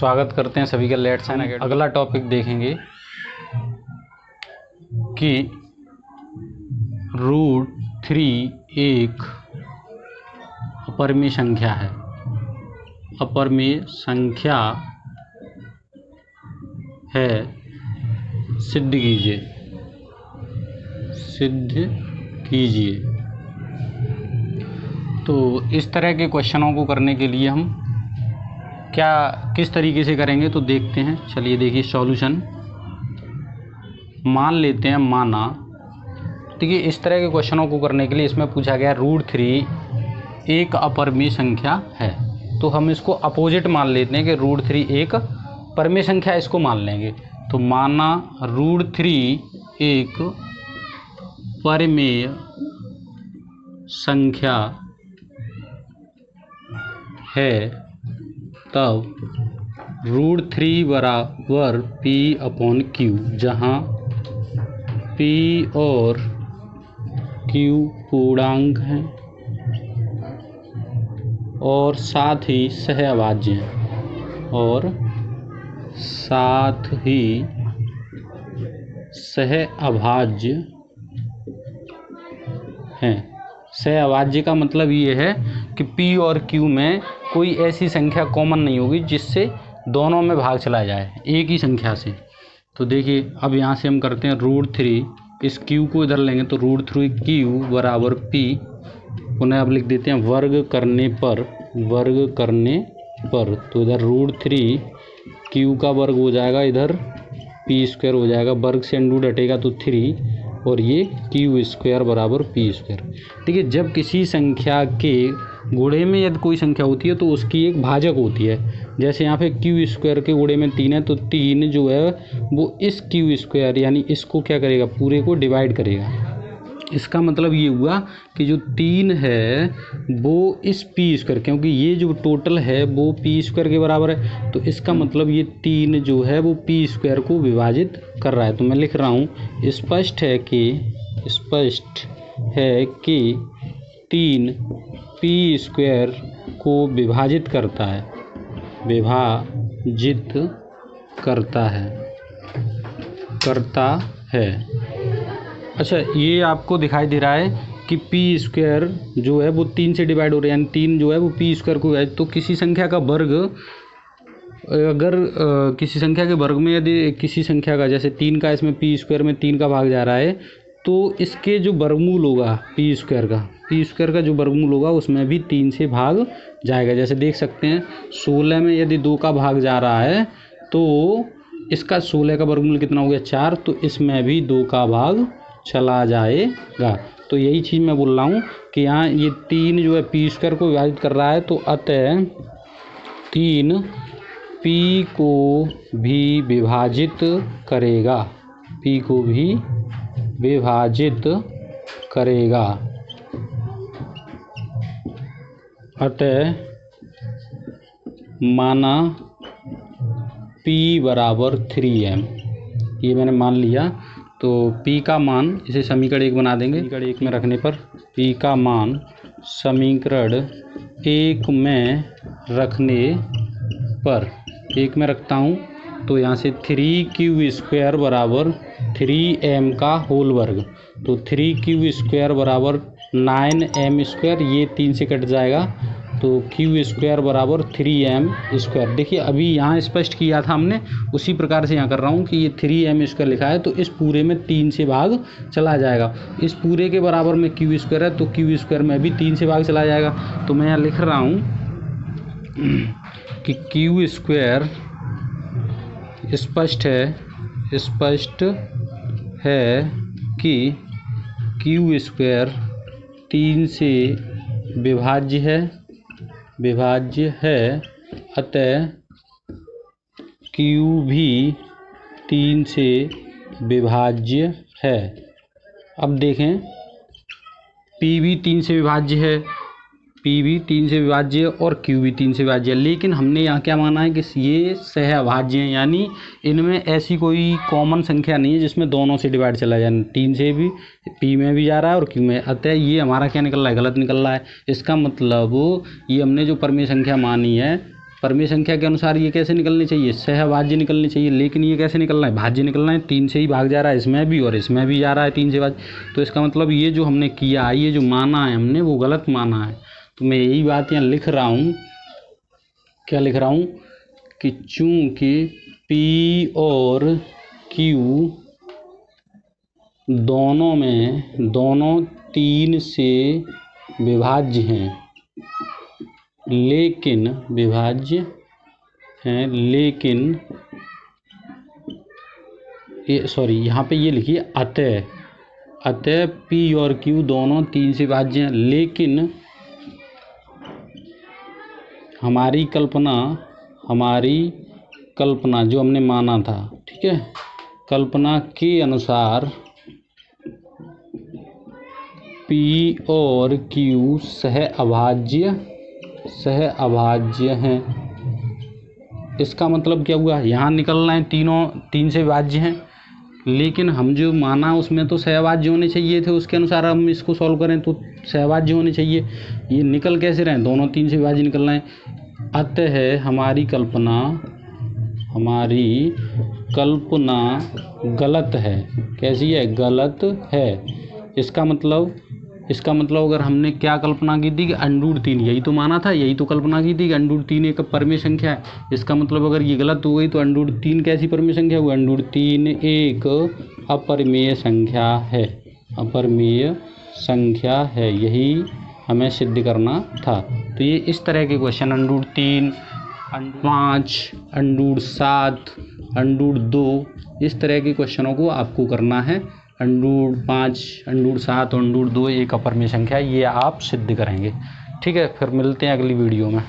स्वागत करते हैं सभी का लेट्स एंड अगला टॉपिक देखेंगे कि √3 एक अपरिमेय संख्या है। अपरिमेय संख्या है, सिद्ध कीजिए। तो इस तरह के क्वेश्चनों को करने के लिए हम किस तरीके से करेंगे तो देखते हैं। चलिए देखिए सॉल्यूशन। मान लेते हैं, माना, देखिए इस तरह के क्वेश्चनों को करने के लिए इसमें पूछा गया √3 एक अपरिमेय संख्या है, तो हम इसको अपोजिट मान लेते हैं कि √3 एक परिमेय संख्या, इसको मान लेंगे। तो माना √3 एक परिमेय संख्या है, तब √3 बराबर P/Q, जहाँ P और Q पूर्णांक हैं और साथ ही सहअभाज्य हैं, और साथ ही सहअभाज्य हैं। सहअभाज्य का मतलब ये है कि P और Q में कोई ऐसी संख्या कॉमन नहीं होगी जिससे दोनों में भाग चला जाए एक ही संख्या से। तो देखिए अब यहाँ से हम करते हैं √3, इस Q को इधर लेंगे तो √3Q बराबर P, पुनः अब लिख देते हैं वर्ग करने पर, तो इधर √3Q का वर्ग हो जाएगा, इधर P² हो जाएगा, वर्ग से अंडू हटेगा तो 3, और ये Q² बराबर P²। देखिए जब किसी संख्या के गुणे में यदि कोई संख्या होती है तो उसकी एक भाजक होती है। जैसे यहाँ पे Q² के गुणे में 3 है, तो 3 जो है वो इस Q² यानी इसको क्या करेगा, पूरे को डिवाइड करेगा। इसका मतलब ये हुआ कि जो 3 है वो इस P², क्योंकि ये जो टोटल है वो P² के बराबर है, तो इसका मतलब ये 3 जो है वो P² को विभाजित कर रहा है। तो मैं लिख रहा हूँ स्पष्ट है कि 3 P² को विभाजित करता है। अच्छा, ये आपको दिखाई दे रहा है कि P² जो है वो 3 से डिवाइड हो रहा है, यानी 3 जो है वो P² को है। तो किसी संख्या का वर्ग, अगर किसी संख्या के वर्ग में यदि किसी संख्या का, जैसे 3 का, इसमें P² में 3 का भाग जा रहा है, तो इसके जो वर्गमूल होगा P² का जो वर्गमूल होगा उसमें भी 3 से भाग जाएगा। जैसे देख सकते हैं 16 में यदि 2 का भाग जा रहा है तो इसका 16 का वर्गमूल कितना हो गया, 4, तो इसमें भी 2 का भाग चला जाएगा। तो यही चीज़ मैं बोल रहा हूँ कि यहाँ ये 3 जो है P² को विभाजित कर रहा है, तो अतः 3 P को भी विभाजित करेगा। अतः माना P बराबर 3m, ये मैंने मान लिया। तो P का मान, इसे समीकरण 1 बना देंगे। समीकरण 1 में रखने पर P का मान समीकरण 1 में रखता हूँ, तो यहाँ से 3Q² बराबर 3m का होल वर्ग, तो 3Q² बराबर 9m², ये 3 से कट जाएगा, तो Q² बराबर 3m²। देखिए अभी यहाँ स्पष्ट किया था हमने, उसी प्रकार से यहाँ कर रहा हूँ कि ये 3m² लिखा है, तो इस पूरे में 3 से भाग चला जाएगा। इस पूरे के बराबर में Q² है, तो Q² में भी 3 से भाग चला जाएगा। तो मैं यहाँ लिख रहा हूँ कि Q² स्पष्ट है कि Q² 3 से विभाज्य है, अतः Q भी 3 से विभाज्य है। अब देखें P भी 3 से विभाज्य है, और Q भी 3 से विभाज्य है, लेकिन हमने यहाँ क्या माना है कि ये सहअभाज्य हैं, यानी इनमें ऐसी कोई कॉमन संख्या नहीं है जिसमें दोनों से डिवाइड चला जाए। 3 से भी P में भी जा रहा है और Q में, अतः ये हमारा क्या निकल रहा है, गलत निकल रहा है। इसका मतलब ये हमने जो परिमेय संख्या मानी है परमेय संख्या के अनुसार ये कैसे निकलनी चाहिए, सहभाज्य निकलनी चाहिए, लेकिन ये कैसे निकलना है, भाज्य निकलना है। 3 से ही भाग जा रहा है इसमें भी और इसमें भी जा रहा है 3 से भाग, तो इसका मतलब ये जो हमने किया, ये जो माना है हमने वो गलत माना है। तो मैं यही बात यहाँ लिख रहा हूँ, क्या लिख रहा हूँ कि चूंकि P और Q दोनों 3 से विभाज्य हैं, लेकिन विभाज्य हैं, लेकिन ये सॉरी यहाँ पे ये लिखिए अतः P और Q दोनों 3 से विभाज्य हैं, लेकिन हमारी कल्पना जो हमने माना था, ठीक है, कल्पना के अनुसार P और Q सह अभाज्य हैं। इसका मतलब क्या हुआ, यहाँ निकलना है तीनों 3 से विभाज्य हैं, लेकिन हम जो माना उसमें तो सहभाज्य होने चाहिए थे, उसके अनुसार हम इसको सॉल्व करें तो सहभाज्य होने चाहिए। ये निकल कैसे रहे, दोनों 3 से विभाज्य निकल रहे हैं। अतः हमारी कल्पना गलत है। कैसी है, गलत है। इसका मतलब अगर हमने क्या कल्पना की थी कि √3, यही तो माना था, यही तो कल्पना की थी कि √3 एक परमेय संख्या है। इसका मतलब अगर ये गलत हो गई तो √3 कैसी परमेय संख्या हुआ, √3 एक अपरिमेय संख्या है, यही हमें सिद्ध करना था। तो ये इस तरह के क्वेश्चन √3, √5, √7, √2 इस तरह के क्वेश्चनों को आपको करना है। √5, √7 और √2 एक अपरिमेय संख्या है, ये आप सिद्ध करेंगे। ठीक है, फिर मिलते हैं अगली वीडियो में।